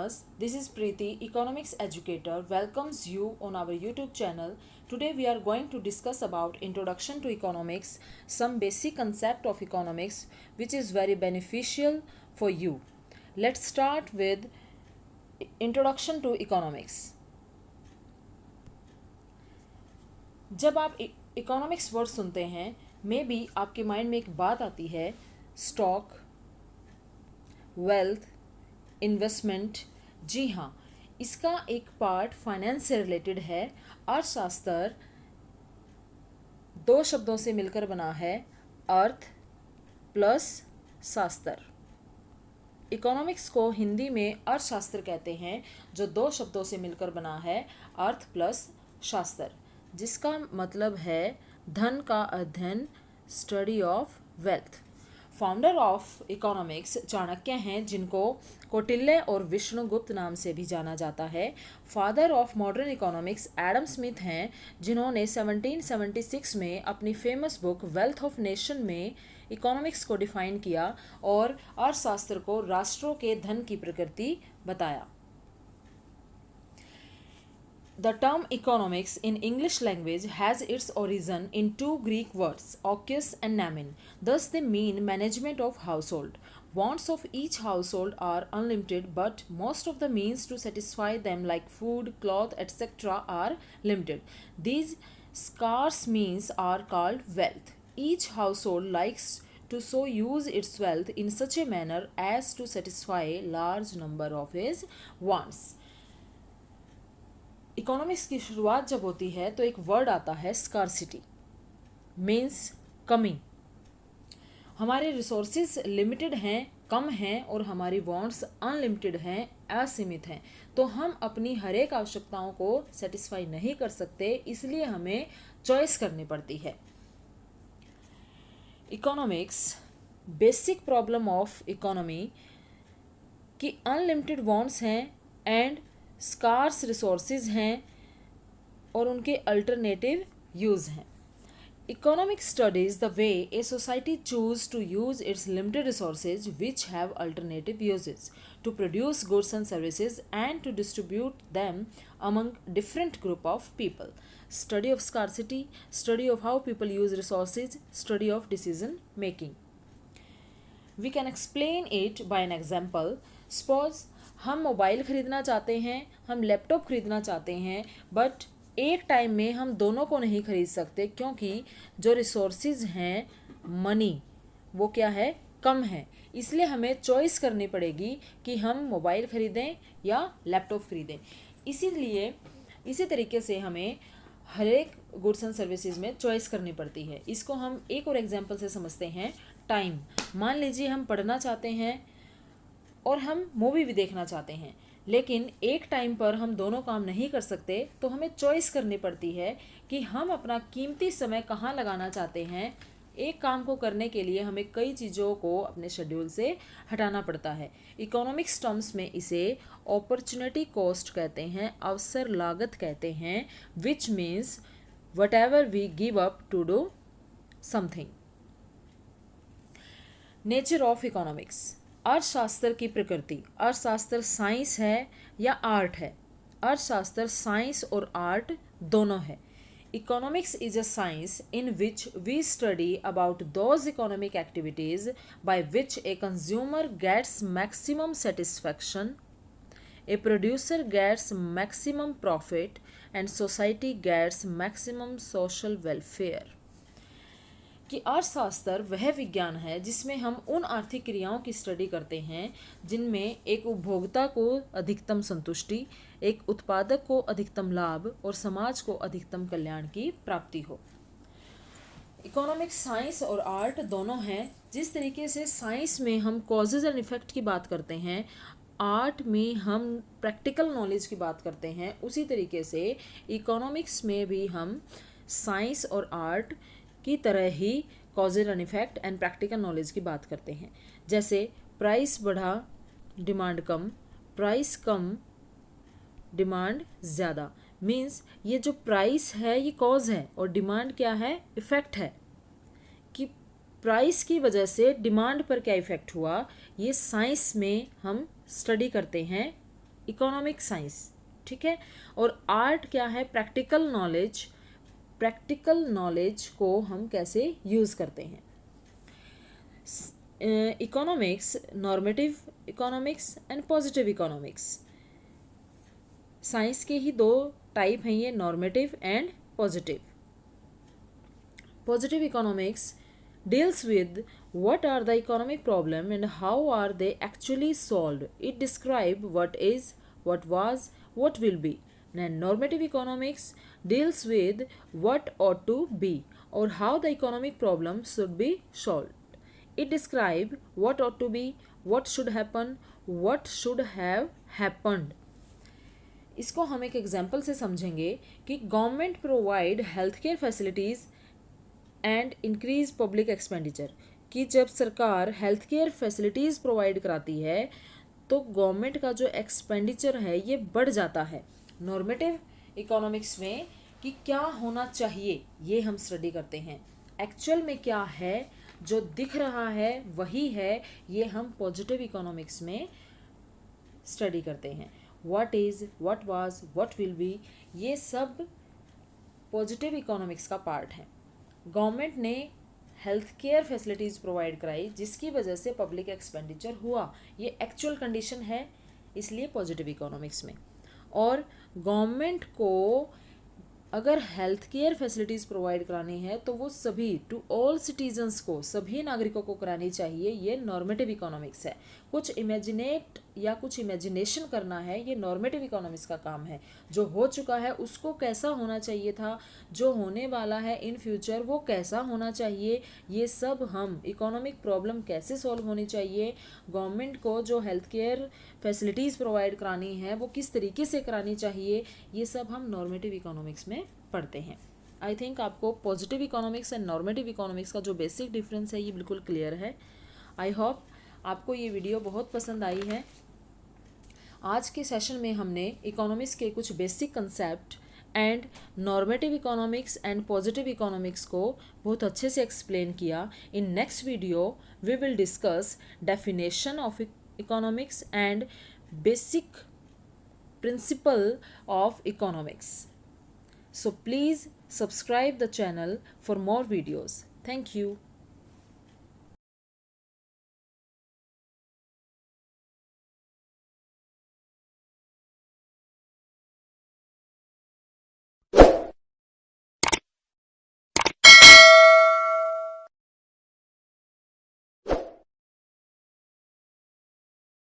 class. This is Preeti, economics educator, welcomes you on our YouTube channel. Today we are going to discuss about introduction to economics, some basic concept of economics which is very beneficial for you. Let's start with introduction to economics. जब आप economics word सुनते हैं may be आपके mind में एक बात आती है स्टॉक, वेल्थ, इन्वेस्टमेंट। जी हाँ, इसका एक पार्ट फाइनेंस से रिलेटेड है। अर्थशास्त्र दो शब्दों से मिलकर बना है, अर्थ प्लस शास्त्र। इकोनॉमिक्स को हिंदी में अर्थशास्त्र कहते हैं, जो दो शब्दों से मिलकर बना है, अर्थ प्लस शास्त्र, जिसका मतलब है धन का अध्ययन, study of wealth. Founder of economics Chanakya हैं, जिनको कौटिल्य और विष्णुगुप्त नाम से भी जाना जाता है। Father of modern economics Adam Smith हैं, जिन्होंने 1776 में अपनी famous book wealth of nation में इकोनॉमिक्स को डिफाइन किया और अर्थशास्त्र को राष्ट्रों के धन की प्रकृति बताया। The term economics in English language has its origin in two Greek words, oikos and namin. Thus they mean management of household. Wants of each household are unlimited, but most of the means to satisfy them like food, cloth, etc. are limited. These scarce means are called wealth. Each household likes to so use its wealth in such a manner as to satisfy a large number of his wants. Economics की शुरुआत जब होती है तो एक word आता है scarcity, means कमी। हमारे रिसोर्सेज लिमिटेड हैं, कम हैं, और हमारी वांट्स अनलिमिटेड हैं, असीमित हैं। तो हम अपनी हर एक आवश्यकताओं को सेटिस्फाई नहीं कर सकते, इसलिए हमें चॉइस करनी पड़ती है। Economics basic problem of economy की अनलिमिटेड वांट्स हैं एंड स्कार्स रिसोर्सेज हैं और उनके अल्टरनेटिव यूज़ हैं। Economics studies the way a society choose to use its limited resources which have alternative uses to produce goods and services and to distribute them among different group of people. Study of scarcity, study of how people use resources, study of decision making. We can explain it bye an example. Suppose हम mobile ख़रीदना चाहते हैं, हम laptop ख़रीदना चाहते हैं, but एक time में हम दोनों को नहीं ख़रीद सकते, क्योंकि जो रिसोर्सेज हैं, मनी, वो क्या है, कम है। इसलिए हमें चॉइस करनी पड़ेगी कि हम मोबाइल ख़रीदें या लैपटॉप ख़रीदें। इसीलिए इसी तरीके से हमें हर एक गुड्स एंड सर्विसेज में चॉइस करनी पड़ती है। इसको हम एक और एग्जांपल से समझते हैं। टाइम, मान लीजिए हम पढ़ना चाहते हैं और हम मूवी भी देखना चाहते हैं, लेकिन एक टाइम पर हम दोनों काम नहीं कर सकते, तो हमें चॉइस करनी पड़ती है कि हम अपना कीमती समय कहाँ लगाना चाहते हैं। एक काम को करने के लिए हमें कई चीज़ों को अपने शेड्यूल से हटाना पड़ता है। इकोनॉमिक्स टर्म्स में इसे अपॉर्चुनिटी कॉस्ट कहते हैं, अवसर लागत कहते हैं, which means whatever we give up to do something. Nature of economics, अर्थशास्त्र की प्रकृति। अर्थशास्त्र साइंस है या आर्ट है? अर्थशास्त्र साइंस और आर्ट दोनों है। Economics is a science in which we study about those economic activities by which a consumer gets maximum satisfaction, a producer gets maximum profit and society gets maximum social welfare. कि अर्थशास्त्र वह विज्ञान है जिसमें हम उन आर्थिक क्रियाओं की स्टडी करते हैं जिनमें एक उपभोक्ता को अधिकतम संतुष्टि, एक उत्पादक को अधिकतम लाभ और समाज को अधिकतम कल्याण की प्राप्ति हो। इकोनॉमिक्स साइंस और आर्ट दोनों हैं। जिस तरीके से साइंस में हम कॉजेज एंड इफेक्ट की बात करते हैं, आर्ट में हम प्रैक्टिकल नॉलेज की बात करते हैं, उसी तरीके से इकोनॉमिक्स में भी हम साइंस और आर्ट की तरह ही causes and effect and practical knowledge की बात करते हैं। जैसे प्राइस बढ़ा, डिमांड कम, प्राइस कम, डिमांड ज़्यादा। मीन्स ये जो प्राइस है ये कॉज है और डिमांड क्या है, इफ़ेक्ट है। कि प्राइस की वजह से डिमांड पर क्या इफ़ेक्ट हुआ, ये साइंस में हम स्टडी करते हैं इकोनॉमिक साइंस, ठीक है। और आर्ट क्या है, प्रैक्टिकल नॉलेज, प्रैक्टिकल नॉलेज को हम कैसे यूज़ करते हैं। Economics, normative economics and positive economics, science के ही दो टाइप हैं ये, normative and positive. Positive economics deals with what are the economic problem and how are they actually solved. It describe what is, what was, what will be. And normative economics deals with what ought to be or how the economic problem should be solved. It describe what ought to be, what should happen, what should have happened. इसको हम एक example से समझेंगे कि government provide health care facilities and increase public expenditure, कि जब सरकार health care facilities provide कराती है तो गवर्नमेंट का जो एक्सपेंडिचर है ये बढ़ जाता है। नॉर्मेटिव इकोनॉमिक्स में कि क्या होना चाहिए ये हम स्टडी करते हैं, एक्चुअल में क्या है, जो दिख रहा है वही है, ये हम पॉजिटिव इकोनॉमिक्स में स्टडी करते हैं। What is, what was, what will be, ये सब पॉजिटिव इकोनॉमिक्स का पार्ट है। गवर्नमेंट ने हेल्थ केयर फैसिलिटीज़ प्रोवाइड कराई जिसकी वजह से पब्लिक एक्सपेंडिचर हुआ, ये एक्चुअल कंडीशन है, इसलिए पॉजिटिव इकोनॉमिक्स में। और गवर्नमेंट को अगर हेल्थ केयर फैसिलिटीज़ प्रोवाइड करानी है तो वो सभी, टू ऑल सिटीजन्स को, सभी नागरिकों को करानी चाहिए, ये नॉर्मेटिव इकोनॉमिक्स है। कुछ इमेजिनेट या कुछ इमेजिनेशन करना है, ये नॉर्मेटिव इकोनॉमिक्स का काम है। जो हो चुका है उसको कैसा होना चाहिए था, जो होने वाला है इन फ्यूचर वो कैसा होना चाहिए, ये सब हम, इकोनॉमिक प्रॉब्लम कैसे सॉल्व होनी चाहिए, गवर्नमेंट को जो हेल्थ केयर फैसिलिटीज़ प्रोवाइड करानी है वो किस तरीके से करानी चाहिए, ये सब हम नॉर्मेटिव इकोनॉमिक्स में पढ़ते हैं। आई थिंक आपको positive economics and normative economics का जो बेसिक डिफरेंस है ये बिल्कुल क्लियर है। आई होप आपको ये वीडियो बहुत पसंद आई है। आज के सेशन में हमने इकोनॉमिक्स के कुछ basic concept and normative economics and positive economics को बहुत अच्छे से एक्सप्लेन किया। In next video we will discuss definition of economics and basic principle of economics. So please subscribe the channel for more videos. Thank you.